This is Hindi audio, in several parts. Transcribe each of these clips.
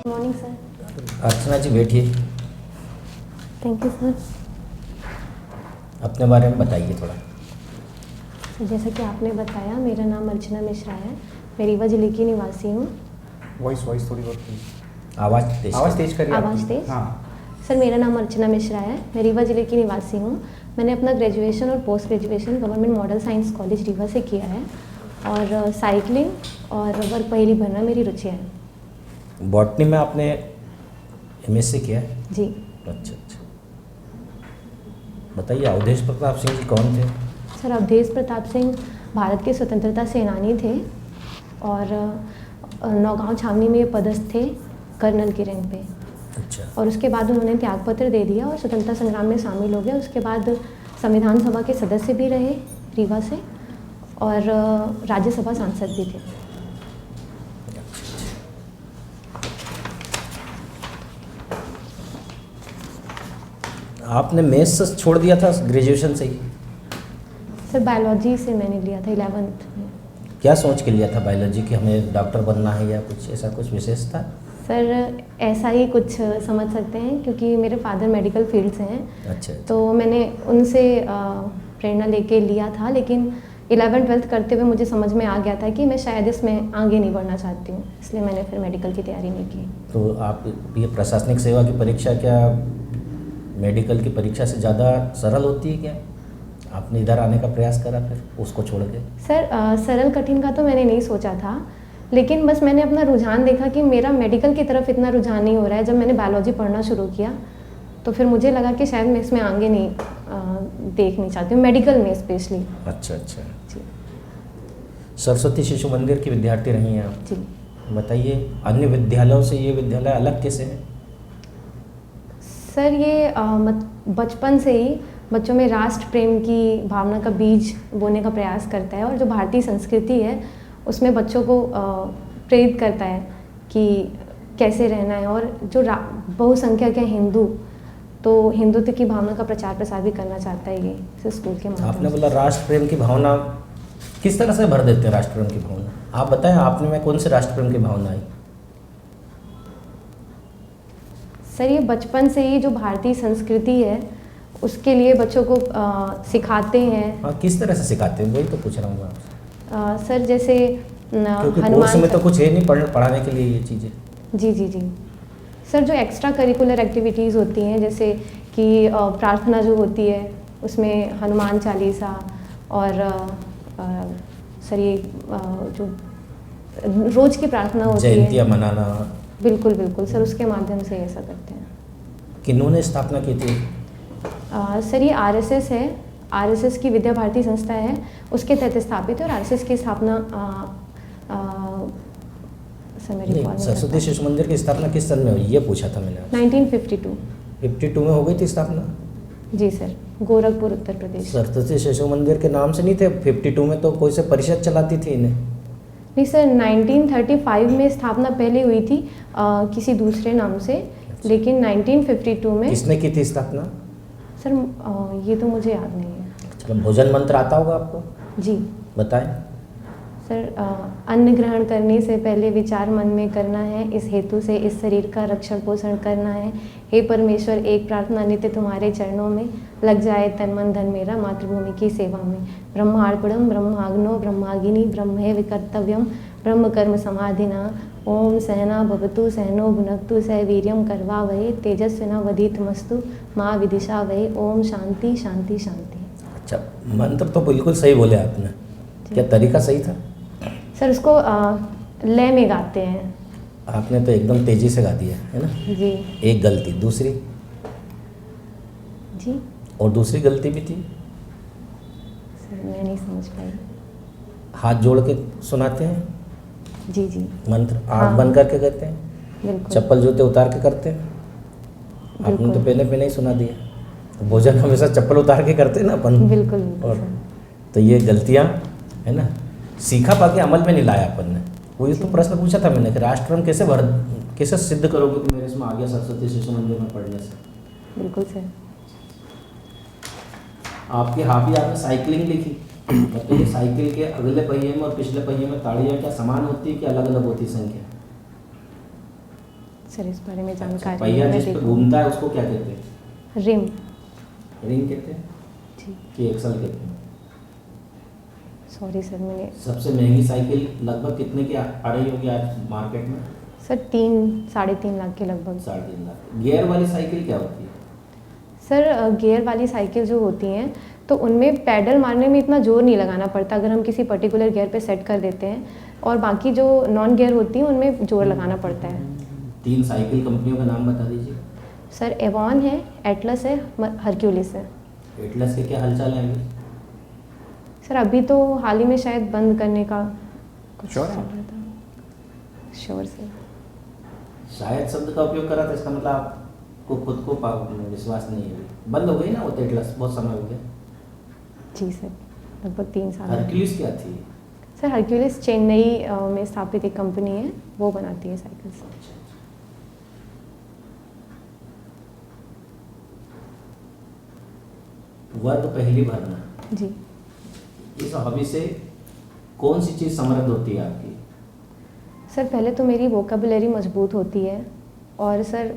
Morning sir. अर्चना जी बैठिए। Thank you sir. अपने बारे में बताइए थोड़ा। सर जैसा कि आपने बताया, मेरा नाम अर्चना मिश्रा है, मैं रीवा जिले की निवासी हूँ। वॉइस थोड़ी बहुत आवाज़ तेज करिए। आवाज़ तेज। हाँ। सर मेरा नाम अर्चना मिश्रा है, मैं रीवा जिले की निवासी हूँ। मैंने अपना ग्रेजुएशन और post graduation government model science college Rewa से किया है और साइकिलिंग और वर्क पहेली भरना मेरी रुचि है। बॉटनी में आपने एमएससी किया है? जी। अच्छा। बताइए, अवधेश प्रताप सिंह जी कौन थे? सर अवधेश प्रताप सिंह भारत के स्वतंत्रता सेनानी थे और नौगांव छावनी में पदस्थ थे कर्नल के रैंक पे। अच्छा। और उसके बाद उन्होंने त्यागपत्र दे दिया और स्वतंत्रता संग्राम में शामिल हो गए। उसके बाद संविधान सभा के सदस्य भी रहे रीवा से और राज्यसभा सांसद भी थे। आपने मैथ्स छोड़ दिया था ग्रेजुएशन से ही? सर बायोलॉजी से मैंने लिया था 11th में। क्या सोच के लिया था बायोलॉजी कि हमें डॉक्टर बनना है या कुछ ऐसा कुछ विशेष था? सर ऐसा ही कुछ समझ सकते हैं क्योंकि मेरे फादर मेडिकल फील्ड से हैं। अच्छा। तो मैंने उनसे प्रेरणा लेके लिया था, लेकिन 11th-12th करते हुए मुझे समझ में आ गया था कि मैं शायद इसमें आगे नहीं बढ़ना चाहती हूँ, इसलिए मैंने फिर मेडिकल की तैयारी नहीं की। तो आप ये प्रशासनिक सेवा की परीक्षा क्या मेडिकल की परीक्षा से ज़्यादा सरल होती है क्या? आपने इधर आने का प्रयास करा फिर उसको छोड़ के? सर सरल कठिन का तो मैंने नहीं सोचा था, लेकिन बस मैंने अपना रुझान देखा कि मेरा मेडिकल की तरफ इतना रुझान नहीं हो रहा है। जब मैंने बायोलॉजी पढ़ना शुरू किया तो फिर मुझे लगा कि शायद मैं इसमें आगे नहीं देख नहीं चाहती हूँ, मेडिकल में स्पेशली। अच्छा। जी। सरस्वती शिशु मंदिर की विद्यार्थी रही हैं आप। जी। बताइए, अन्य विद्यालयों से ये विद्यालय अलग कैसे है? सर ये बचपन से ही बच्चों में राष्ट्र प्रेम की भावना का बीज बोने का प्रयास करता है और जो भारतीय संस्कृति है उसमें बच्चों को प्रेरित करता है कि कैसे रहना है। और जो बहुसंख्यक है हिंदू, तो हिंदुत्व की भावना का प्रचार प्रसार भी करना चाहता है ये इस स्कूल के माध्यम से। आपने बोला राष्ट्र प्रेम की भावना, किस तरह से भर देते हैं राष्ट्र प्रेम की भावना? आप बताएं, आपने में कौन से राष्ट्र प्रेम की भावना आई? सर ये बचपन से ही जो भारतीय संस्कृति है उसके लिए बच्चों को सिखाते हैं। हाँ, किस तरह से सिखाते हैं वही तो पूछ रहा हूँ मैं आपसे। सर जैसे क्योंकि कोर्स में तो कुछ है नहीं पढ़ाने के लिए ये चीज़ें। जी। सर जो एक्स्ट्रा करिकुलर एक्टिविटीज़ होती हैं, जैसे कि प्रार्थना जो होती है उसमें हनुमान चालीसा और सर ये जो रोज़ की प्रार्थना होती है, जयंतियाँ मनाना। बिल्कुल सर, उसके माध्यम से ऐसा करते हैं। किन्होंने स्थापना की थी? सर ये आरएसएस है, आरएसएस की विद्या भारती संस्था है, उसके तहत स्थापित है। और आरएसएस की स्थापना सरस्वती शिशु मंदिर की स्थापना किस सन में हुई ये पूछा था मैंने। 1952। 52 में हो गई थी स्थापना? जी सर, गोरखपुर उत्तर प्रदेश। सरस्वती शिशु मंदिर के नाम से नहीं थे? 52 में तो कोई से परिषद चलाती थी इन्हें? नहीं सर, 1935 में स्थापना पहले हुई थी किसी दूसरे नाम से। अच्छा। लेकिन 1952 में किसने की थी स्थापना? सर ये तो मुझे याद नहीं है। चलो, भोजन मंत्र आता होगा आपको? जी बताएं। सर अन्न ग्रहण करने से पहले विचार मन में करना है, इस हेतु से इस शरीर का रक्षण पोषण करना है। हे परमेश्वर, एक प्रार्थना नित्य तुम्हारे चरणों में, लग जाए तन मन धन मेरा मातृभूमि की सेवा में। ब्रह्मार्पणम ब्रह्माग्नो ब्रह्मागिनी ब्रह्मे विकर्तव्यम ब्रह्म कर्म समाधिना। ओम सहना भवतु सहनो भुनक्तु सह वीर्यम करवा वहे तेजस्विना वधीतमस्तु माँ विदिशा वहे। ओम शांति शांति शांति। अच्छा, मंत्र तो बिल्कुल सही बोले आपने, क्या तरीका सही था? सर उसको लय में गाते हैं। आपने तो एकदम तेजी से गा दिया है ना। जी। एक गलती, दूसरी? जी और दूसरी गलती भी थी? सर मैं नहीं समझ पाई। हाथ जोड़ के सुनाते हैं जी मंत्र, आँख हाँ। बंद करके करते हैं, बिल्कुल। चप्पल जूते उतार के करते हैं। आपने तो पहले ही सुना दिया। भोजन हमेशा चप्पल उतार के करते हैं ना अपन। बिल्कुल और सर। तो ये गलतियाँ है ना, सीखा पाके अमल में नहीं लाया अपन ने। वो ये तो प्रश्न पूछा था मैंने कि राष्ट्र हम कैसे सिद्ध करोगे कि मेरे इसमें आ गया सरस्वती शिशु मंदिर में पढ़ने से? बिल्कुल सर। आपकी हॉबी आपने साइकिलिंग लिखी, बताइए साइकिल के अगले पहिए में और पिछले पहिए में ताड़ियाँ क्या समान होती है कि अलग अलग होती संख्या? सर इस बारे में अच्छा, जानकारी पहिया मैं जिस पे देखूँ। घूमता है उसको क्या कहते हैं? रिम। रिंग कहते हैं जी कि एक्सल कहते हैं? सॉरी सर मैंने सबसे महंगी साइकिल लगभग कितने की आ रही होगी आज मार्केट में? सर 3-3.5 लाख के लगभग। 3.5 लाख। गियर वाली साइकिल क्या होती है? सर गियर वाली साइकिल जो होती हैं तो उनमें पैडल मारने में इतना जोर नहीं लगाना पड़ता अगर हम किसी पर्टिकुलर गियर पे सेट कर देते हैं, और बाकी जो नॉन गियर होती हैं उनमें जोर लगाना पड़ता है। 3 साइकिल कंपनियों का नाम बता दीजिए। सर एवॉन है, एटलस है, हरक्यूलिस है। एटलस के क्या हालचाल है अभी? सर अभी तो हाल ही में शायद बंद करने का कुछ Sure चल है? रहा था। Sure sir. शायद शब्द का उपयोग करा था, इसका मतलब आपको खुद को विश्वास नहीं है? बंद हो गई ना वो तो एटलस, बहुत समय हो गया। जी सर लगभग 3 साल। हरक्यूलिस क्या थी? सर हरक्यूलिस चेन्नई में स्थापित एक कंपनी है, वो बनाती है साइकिल्स। वर्ग पहली भरना, जी इस हॉबी से कौन सी चीज़ समृद्ध होती है आपकी? सर पहले तो मेरी वोकेबुलरी मजबूत होती है, और सर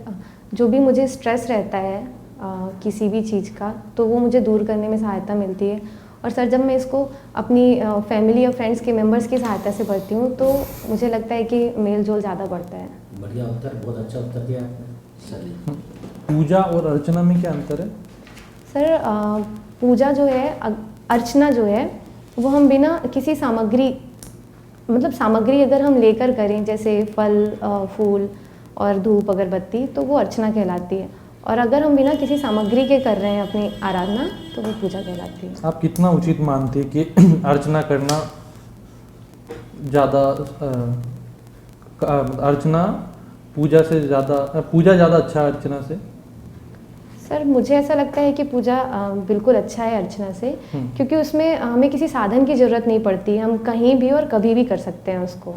जो भी मुझे स्ट्रेस रहता है किसी भी चीज़ का तो वो मुझे दूर करने में सहायता मिलती है। और सर जब मैं इसको अपनी फैमिली और फ्रेंड्स के मेंबर्स की सहायता से पढ़ती हूँ तो मुझे लगता है कि मेल जोल ज़्यादा बढ़ता है। बढ़िया उत्तर, बहुत अच्छा उत्तर दिया आपने। चलिए, पूजा और अर्चना में क्या अंतर है? सर पूजा जो है, अर्चना जो है वो हम बिना किसी सामग्री, मतलब सामग्री अगर हम लेकर करें जैसे फल फूल और धूप अगरबत्ती तो वो अर्चना कहलाती है, और अगर हम बिना किसी सामग्री के कर रहे हैं अपनी आराधना तो वो पूजा कहलाती है। आप कितना उचित मानते हैं कि अर्चना करना ज़्यादा अर्चना पूजा से ज़्यादा, पूजा ज़्यादा अच्छा है अर्चना से? सर मुझे ऐसा लगता है कि पूजा बिल्कुल अच्छा है अर्चना से, क्योंकि उसमें हमें किसी साधन की ज़रूरत नहीं पड़ती, हम कहीं भी और कभी भी कर सकते हैं उसको,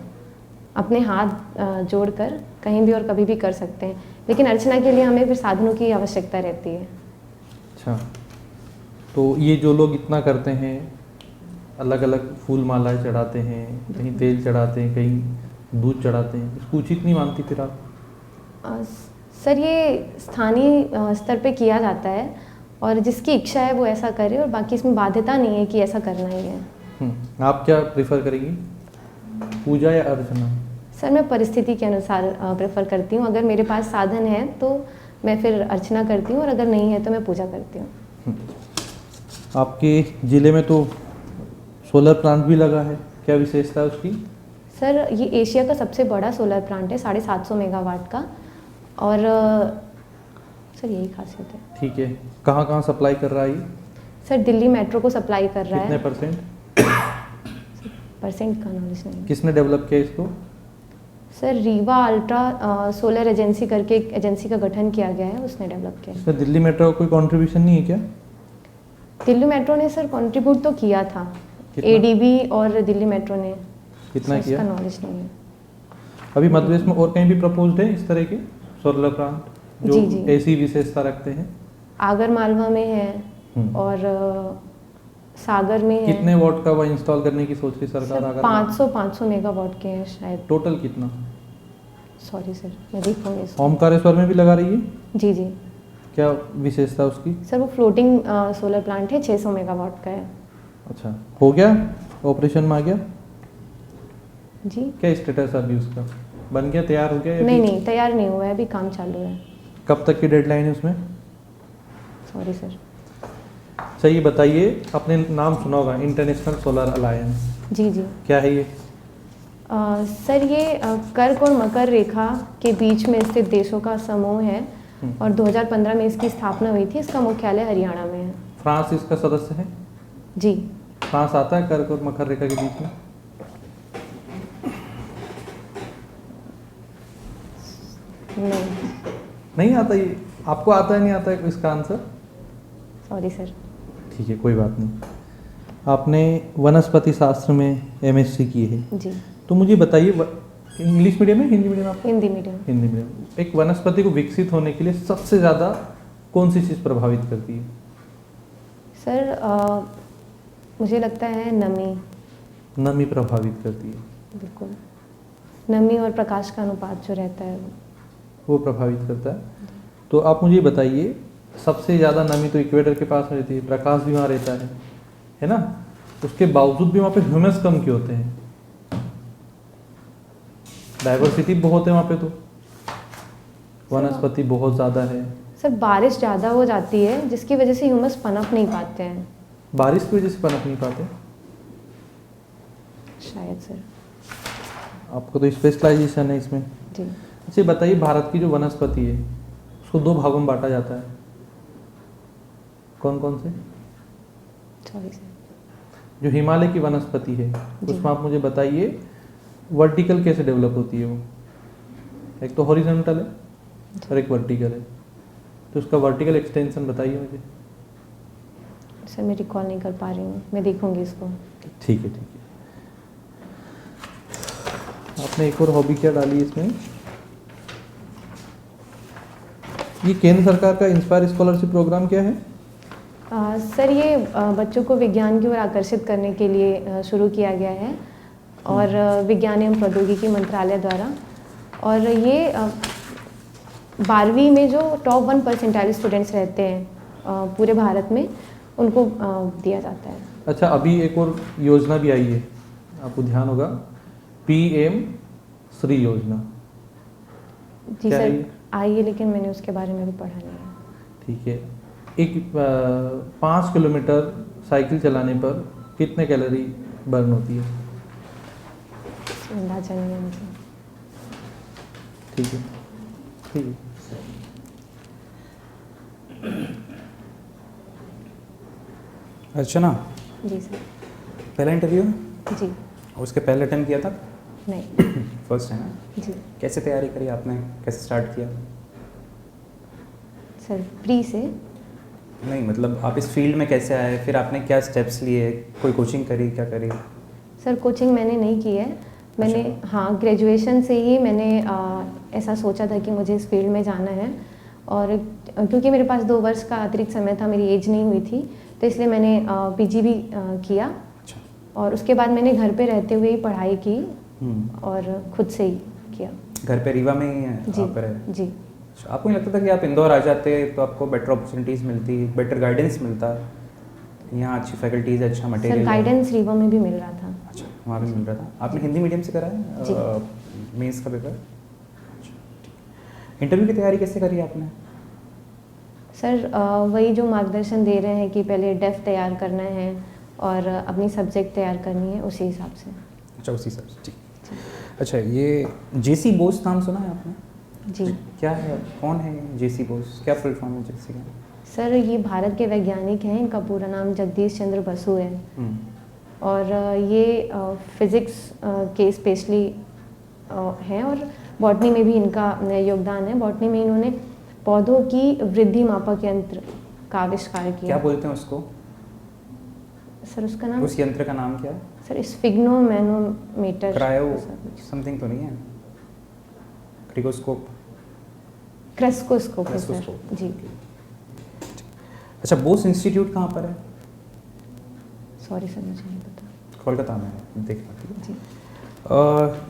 अपने हाथ जोड़कर कहीं भी और कभी भी कर सकते हैं। लेकिन अर्चना के लिए हमें फिर साधनों की आवश्यकता रहती है। अच्छा, तो ये जो लोग इतना करते हैं, अलग अलग फूल मालाएं चढ़ाते हैं, कहीं तेल चढ़ाते हैं, कहीं दूध चढ़ाते हैं, इसको उचित नहीं मानती फिर आप? सर ये स्थानीय स्तर पे किया जाता है, और जिसकी इच्छा है वो ऐसा करे, और बाकी इसमें बाध्यता नहीं है कि ऐसा करना ही है। आप क्या प्रेफर करेंगी, पूजा या अर्चना? सर मैं परिस्थिति के अनुसार प्रेफर करती हूँ। अगर मेरे पास साधन है तो मैं फिर अर्चना करती हूँ, और अगर नहीं है तो मैं पूजा करती हूँ। आपके ज़िले में तो सोलर प्लांट भी लगा है, क्या विशेषता है उसकी? सर ये एशिया का सबसे बड़ा सोलर प्लांट है, 750 मेगावाट का, और सर यही खासियत है। ठीक है, कहाँ कहाँ सप्लाई कर रहा है ये? सर दिल्ली मेट्रो को सप्लाई कर रहा कितने है। परसेंट? परसेंट का नॉलेज नहीं है। किसने डेवलप किया इसको? Sir Rewa ultra solar agency करके एक एजेंसी का गठन किया गया है, उसने डेवलप किया है। इसमें दिल्ली मेट्रो का कोई कंट्रीब्यूशन नहीं है क्या? दिल्ली मेट्रो ने सर कंट्रीब्यूट तो किया था, कितना? एडीबी और दिल्ली मेट्रो ने। कितना सर, किया? इसका नॉलेज नहीं है। अभी मध्य प्रदेश में और कहीं भी प्रपोज्ड है इस तरह के सोलर प्लांट जो जी, जी। ऐसी विशेषता रखते हैं? आगर मालवा में है, और सागर में है। कितने वॉट का वह इंस्टॉल करने की सोच रही सरकार? सर अगर 500 मेगावाट के हैं शायद। टोटल कितना? सॉरी सर मैं देखूंगी इसको। ओमकारेश्वर में भी लगा रही है, जी जी क्या विशेषता उसकी? सर वो फ्लोटिंग सोलर प्लांट है, 600 मेगावाट का है। अच्छा, हो गया, ऑपरेशन में आ गया? जी क्या स्टेटस अभी उसका, बन गया, तैयार हो गया या नहीं अभी? नहीं तैयार नहीं हुआ है, अभी काम चालू है। कब तक की डेडलाइन है उसमें? Sorry sir. सही बताइए, आपने नाम सुना होगा इंटरनेशनल सोलर अलायंस, जी जी क्या है ये? सर ये कर्क और मकर रेखा के बीच में स्थित देशों का समूह है, और 2015 में इसकी स्थापना हुई थी। इसका मुख्यालय हरियाणा में है। फ्रांस इसका सदस्य है? जी फ्रांस आता है कर्क और मकर रेखा के बीच में? नहीं नहीं आता ये? आपको आता है, नहीं आता है इसका आंसर? Sorry sir. ठीक है, कोई बात नहीं। आपने वनस्पति शास्त्र में एमएससी की है, जी तो मुझे बताइए, इंग्लिश मीडियम है, हिंदी मीडियम आपका? हिंदी मीडियम। हिंदी मीडियम। एक वनस्पति को विकसित होने के लिए सबसे ज़्यादा कौन सी चीज़ प्रभावित करती है? सर मुझे लगता है नमी। नमी प्रभावित करती है। बिल्कुल, नमी और प्रकाश का अनुपात जो रहता है वो। वो प्रभावित करता है। तो आप मुझे बताइए, सबसे ज़्यादा नमी तो इक्वेटर के पास रहती है, प्रकाश भी वहाँ रहता है ना, उसके बावजूद भी वहाँ पे ह्यूमस कम क्यों होते हैं? डाइवर्सिटी बहुत है वहाँ पे, तो वनस्पति बहुत ज़्यादा है। सर बारिश ज़्यादा हो जाती है जिसकी वजह से ह्यूमस पनप नहीं पाते हैं बारिश की वजह से पनप नहीं पाते? शायद सर। आपको तो स्पेशलाइजेशन है इसमें। जी अच्छा बताइए, भारत की जो वनस्पति है उसको 2 भागों में बांटा जाता है, कौन कौन से? Sorry sir. जो हिमालय की वनस्पति है उसमें आप मुझे बताइए वर्टिकल कैसे डेवलप होती है वो? एक तो हॉरिजॉन्टल है और एक वर्टिकल है, तो उसका वर्टिकल एक्सटेंशन बताइए मुझे। सर मैं रिकॉल नहीं कर पा रही हूँ, मैं देखूंगी इसको। ठीक है। आपने एक और हॉबी क्या डाली इसमें? ये केंद्र सरकार का इंस्पायर स्कॉलरशिप प्रोग्राम क्या है? सर ये बच्चों को विज्ञान की ओर आकर्षित करने के लिए शुरू किया गया है और विज्ञान एवं प्रौद्योगिकी मंत्रालय द्वारा। और ये 12वीं में जो टॉप 1% स्टूडेंट्स रहते हैं पूरे भारत में, उनको दिया जाता है। अच्छा, अभी एक और योजना भी आई है, आपको ध्यान होगा, PM श्री योजना। जी क्या है सर ये? आई है, लेकिन मैंने उसके बारे में भी पढ़ा नहीं है। ठीक है। एक 5 किलोमीटर साइकिल चलाने पर कितने कैलोरी बर्न होती है? अंदाजा नहीं है मुझे। ठीक है। अर्चना, जी सर। पहला इंटरव्यू जी और उसके पहले अटेम्प्ट किया था? नहीं। फर्स्ट टाइम है। जी कैसे तैयारी करी आपने, कैसे स्टार्ट किया? सर प्री से। नहीं मतलब आप इस फील्ड में कैसे आए, फिर आपने क्या स्टेप्स लिए, कोई कोचिंग करी, क्या करी? सर कोचिंग मैंने नहीं की है, मैंने हाँ ग्रेजुएशन से ही मैंने ऐसा सोचा था कि मुझे इस फील्ड में जाना है। और क्योंकि मेरे पास 2 वर्ष का अतिरिक्त समय था, मेरी एज नहीं हुई थी, तो इसलिए मैंने PG भी किया। अच्छा। और उसके बाद मैंने घर पे रहते हुए ही पढ़ाई की और खुद से ही किया। घर पे रीवा में ही है जी आप रहे? जी। अच्छा, आपको नहीं लगता था कि आप इंदौर आ जाते तो आपको बेटर अपॉर्चुनिटीज़ मिलती, बेटर गाइडेंस मिलता? यहाँ अच्छी फैकल्टीज़, अच्छा सर मटेरियल? गाइडेंस रीवा में भी मिल रहा था। अच्छा, वहाँ भी मिल रहा था। आपने हिंदी मीडियम से करा है जी। मेंस का पेपर? इंटरव्यू की तैयारी कैसे करी आपने? सर वही जो मार्गदर्शन दे रहे हैं कि पहले डेफ तैयार करना है और अपनी सब्जेक्ट तैयार करनी है, उसी हिसाब से। अच्छा, उसी हिसाब से। ठीक। अच्छा, ये JC बोस नाम सुना है आपने? जी। क्या है, कौन है JC बोस, क्या फुल फॉर्म है JC का? सर ये भारत के वैज्ञानिक हैं, इनका पूरा नाम जगदीश चंद्र बसु है। और ये फिज़िक्स के स्पेशली हैं और बॉटनी में भी इनका योगदान है। बॉटनी में इन्होंने पौधों की वृद्धि मापक यंत्र का आविष्कार किया। क्या बोलते हैं उसको? सर उसका नाम, उस यंत्र का नाम क्या है? Sir sphygmomanometer. क्रायो समथिंग तो नहीं है? क्रिकोस्कोप? क्रेस्कोस्कोप है सर। क्रेस्कोस्कोप। जी। अच्छा, बोस इंस्टीट्यूट कहाँ पर है? सॉरी सर मुझे नहीं पता। कोलकाता में है, देख पाती है। जी।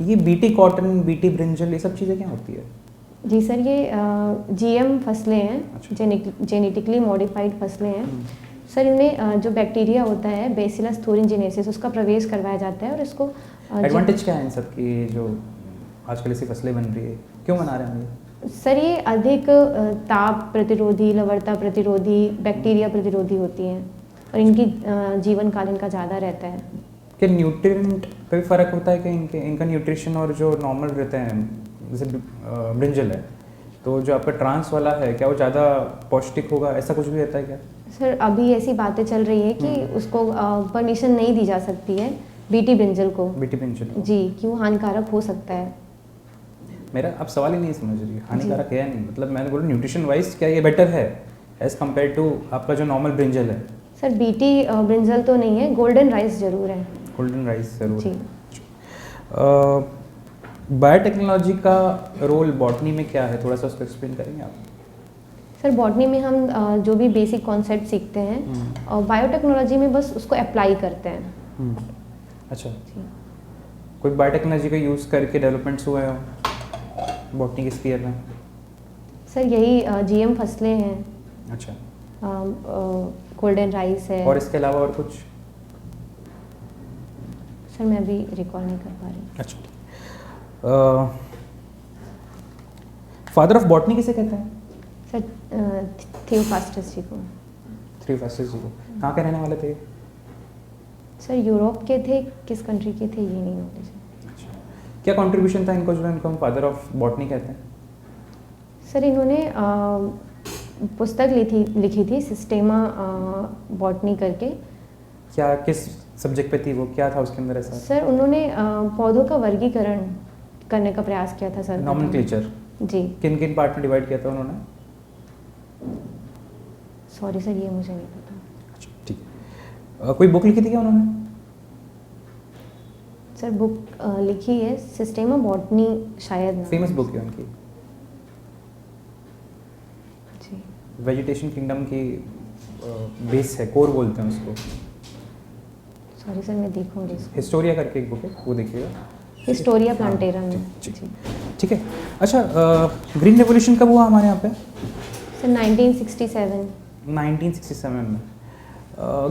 ये BT कॉटन, BT ब्रिंजल, ये सब चीज़ें क्या होती है? जी सर ये GM फसलें हैं, अच्छा। जेनेटिकली मॉडिफाइड फसलें हैं। सर इनमें जो बैक्टीरिया होता है बेसिलस थोरिनजेनेसिस, उसका प्रवेश करवाया जाता है और इसको एडवांटेज क्या है इन सब की जो आजकल ऐसी फसलें बन रही है, क्यों बना रहे हैं ये? सर ये अधिक ताप प्रतिरोधी, लवणता प्रतिरोधी, बैक्टीरिया प्रतिरोधी होती हैं और इनकी जीवन काल इनका ज़्यादा रहता है। क्या न्यूट्रिएंट पे भी फ़र्क होता है कि इनका न्यूट्रिशन और जो नॉर्मल रहते हैं, जैसे ब्रिंजल है तो जो आपका ट्रांस वाला है, क्या वो ज़्यादा पौष्टिक होगा, ऐसा कुछ भी रहता है क्या? सर अभी ऐसी बातें चल रही है कि उसको परमिशन नहीं दी जा सकती है BT ब्रिंजल को। BT ब्रिंजल जी, कि वो हानिकारक हो सकता है। मेरा आप सवाल ही नहीं समझ रही, हानिकारक है नहीं, मतलब मैंने बोला न्यूट्रिशन वाइज क्या ये बेटर है एज़ कम्पेयर टू आपका जो नॉर्मल ब्रिंजल है? सर BT ब्रिंजल तो नहीं है, गोल्डन राइस ज़रूर है। गोल्डन राइस ज़रूर जी। है। बायोटेक्नोलॉजी का रोल बॉटनी में क्या है, थोड़ा सा उसको एक्सप्लेन करेंगे आप? सर बॉटनी में हम जो भी बेसिक कॉन्सेप्ट सीखते हैं और बायोटेक्नोलॉजी में बस उसको अप्लाई करते हैं। अच्छा, कोई बायोटेक्नोलॉजी का यूज़ करके डेवलपमेंट्स हुए हो बॉटनी के स्फीयर में? सर यही जीएम फसलें हैं, अच्छा, गोल्डन राइस है। और इसके अलावा और कुछ? सर मैं अभी रिकॉल नहीं कर पा रही। अच्छा, फादर ऑफ बॉटनी किसे कहते हैं? सर थियोफास्टस जी को। थियोफास्टस जी को। कहाँ के रहने वाले थे? सर यूरोप के थे, किस कंट्री के थे ये नहीं नॉलेज है। अच्छा, क्या कंट्रीब्यूशन था इनको जो इनको हम फादर ऑफ बॉटनी कहते हैं? सर इन्होंने पुस्तक लिखी थी सिस्टेमा बॉटनी करके। क्या किस सब्जेक्ट पे थी वो, क्या था उसके अंदर ऐसा? सर उन्होंने पौधों का वर्गीकरण करने का प्रयास किया था सर। नॉमेनक्लेचर जी। किन किन पार्ट में डिवाइड किया था उन्होंने? सॉरी सर ये मुझे नहीं पता। अच्छा, ठीक है। कोई बुक लिखी थी क्या उन्होंने? सर बुक लिखी है सिस्टेमा बॉटनी शायद नाम। फेमस बुक है उनकी, जी। वेजिटेशन किंगडम की बेस है, कोर बोलते हैं उसको। सॉरी सर मैं देखूंगी इसको। हिस्टोरिया करके एक बुक है, वो देखिएगा। हिस्टोरिया प्लांटेरम में। ठीक जी। ठीक है। अच्छा, ग्रीन रेवोल्यूशन कब हुआ हमारे यहाँ पे? सर 1967। 1967 में।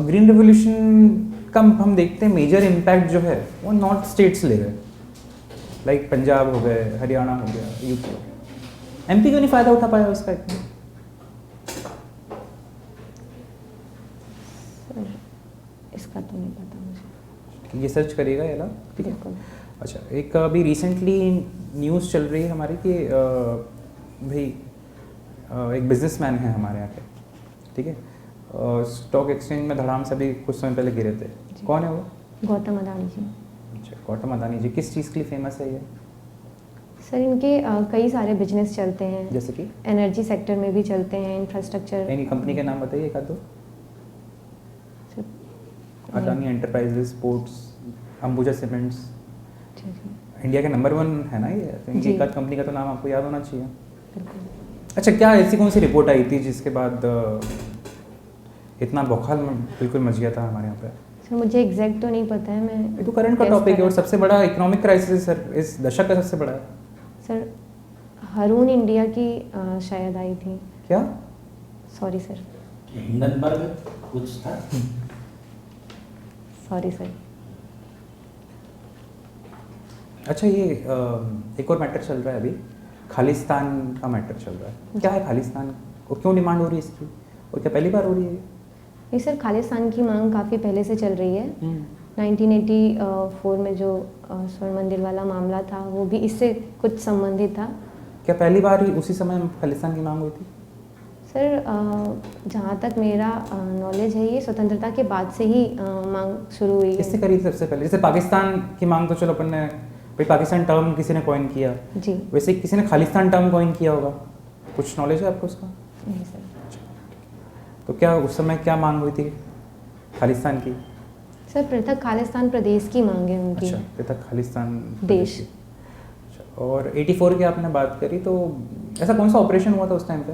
ग्रीन रेवोल्यूशन का हम देखते हैं मेजर इम्पैक्ट जो है वो नॉर्थ स्टेट्स ले गए, लाइक पंजाब हो गए, हरियाणा हो गया, यूपी हो गया। एमपी क्यों नहीं फ़ायदा उठा पाया उसका इतना? सर इसका तो नहीं पता मुझे। ये सर्च करिएगा ये लोग, ठीक है। बिल्कुल। अच्छा, एक अभी रिसेंटली न्यूज़ चल रही है हमारी कि भाई एक बिजनेसमैन है हमारे यहाँ के, ठीक है, स्टॉक एक्सचेंज में धड़ाम से अभी कुछ समय पहले गिरे थे। कौन है वो? गौतम अदानी जी। अच्छा, गौतम अदानी जी। किस चीज़ के लिए फेमस है ये? सर इनके कई सारे बिजनेस चलते हैं, जैसे कि एनर्जी सेक्टर में भी चलते हैं, इंफ्रास्ट्रक्चर। एनी कंपनी के नाम बताइए एक आध दो। Sir, Adani enterprises, ports, Ambuja cements. जी जी इंडिया के नंबर 1 है ना ये, तो इनकी जी। एक आध कंपनी का तो नाम आपको याद होना चाहिए। बिल्कुल। अच्छा, क्या ऐसी कौन सी रिपोर्ट आई थी जिसके बाद इतना बौखलाल बिल्कुल मच गया था हमारे यहाँ पे? सर मुझे एग्जैक्ट तो नहीं पता है, मैं ये तो करंट का guess टॉपिक है कर और रहा- सबसे बड़ा इकोनॉमिक क्राइसिस है सर, इस दशक का सबसे बड़ा है। सर रून इंडिया की शायद आई थी। क्या? Sorry sir. हिंडनबर्ग कुछ था। Sorry sir. अच्छा, ये एक और मैटर चल रहा है अभी, खालिस्तान का मैटर चल रहा है। क्या है खालिस्तान और क्यों डिमांड हो रही है इसकी, और क्या पहली बार हो रही है? नहीं सर, खालिस्तान की मांग काफ़ी पहले से चल रही है। 1984 में जो स्वर्ण मंदिर वाला मामला था वो भी इससे कुछ संबंधित था। क्या पहली बार ही उसी समय खालिस्तान की मांग हुई थी? सर जहाँ तक मेरा नॉलेज है ये स्वतंत्रता के बाद से ही मांग शुरू हुई किसने है। करी थी सबसे पहले? जैसे पाकिस्तान की मांग तो चलो अपन ने, भाई पाकिस्तान टर्म किसी ने कॉइन किया, जी। वैसे किसी ने खालिस्तान टर्म कॉइन किया होगा, कुछ नॉलेज है आपको उसका? नहीं सर। तो क्या उस समय क्या मांग हुई थी खालिस्तान की? सर पृथक खालिस्तान प्रदेश की मांग है उनकी। अच्छा, पृथक खालिस्तान देश। की। अच्छा, और 84 की आपने बात करी, तो ऐसा कौन सा ऑपरेशन हुआ था उस टाइम पे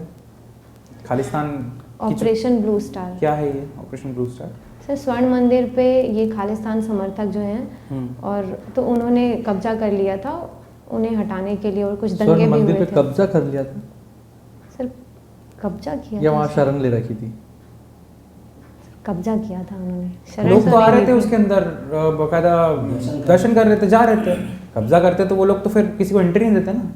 खालिस्तान की ऑपरेशन ब्लू स्टार। क्या है ये ऑपरेशन ब्लू स्टार? सर स्वर्ण मंदिर पे ये खालिस्तान समर्थक जो हैं और तो उन्होंने कब्जा कर लिया था, उन्हें हटाने के लिए, और कुछ दंगे स्वर्ण भी मंदिर हुए पे थे। कब्जा कर लिया था सर कब्जा किया या था वहाँ सर। शरण ले रखी थी? कब्जा किया था उन्होंने। शरण लोग तो आ नहीं रहे थे ली थी। उसके अंदर, बाकायदा दर्शन कर रहे थे, जा रहे थे। कब्जा करते तो वो लोग तो फिर किसी को एंट्री नहीं देते ना।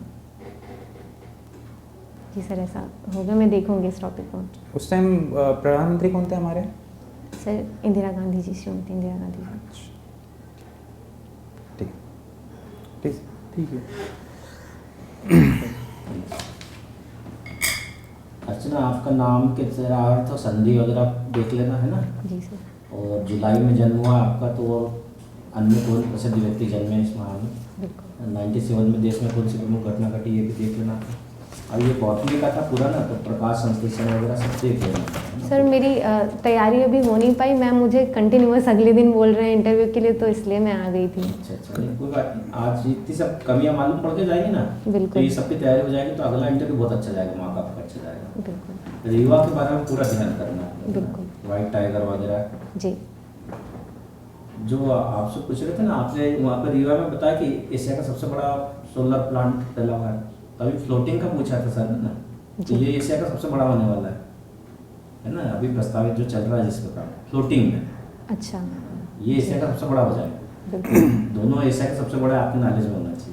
जी सर ऐसा होगा, मैं देखूंगी इस टॉपिक को। उस टाइम प्रधानमंत्री कौन थे हमारे? सर इंदिरा गांधी जी, श्रीमती इंदिरा गांधी जी। ठीक ठीक ठीक है। अर्चना, आपका नाम के जरा अर्थ और संधि वगैरह देख लेना है ना। जी सर। और जुलाई में जन्म हुआ आपका, तो वो अन्य कौन प्रसिद्ध व्यक्ति जन्मे इस माह में? बिल्कुल। 97 में देश में कौन सी प्रमुख घटना घटी, ये भी देख लेना। अब ये बॉटनी का था पूरा ना, तो प्रकाश संश्लेषण वगैरह सब देख लेना है ना। सर मेरी तैयारी अभी हो नहीं पाई, मैम मुझे कंटिन्यूअस अगले दिन बोल रहे हैं इंटरव्यू के लिए, तो इसलिए मैं आ गई थी। अच्छा अच्छा, नहीं, कोई बात नहीं। आज इतनी सब कमियां मालूम पड़ के जाएगी ना, बिल्कुल। तो ये सबकी तैयारी हो जाएगी, तो अगला इंटरव्यू बहुत अच्छा जाएगा, मौका आपका अच्छा जाएगा। बिल्कुल रीवा के बारे में पूरा ध्यान करना है। बिल्कुल। व्हाइट टाइगर वगैरह जी। जो आपसे पूछ रहे थे ना, आपने वहाँ पर रीवा में बताया कि एशिया का सबसे बड़ा सोलर प्लांट फैला हुआ है, तभी फ्लोटिंग का पूछा था सर ने ना। तो ये एशिया का सबसे बड़ा होने वाला है ना, अभी प्रस्तावित जो चल रहा है जिस प्रकार फ्लोटिंग में, अच्छा ये एशिया का सबसे बड़ा हो जाएगा। बिल्कुल। दोनों एशिया के सबसे बड़े आपके नॉलेज में होना चाहिए।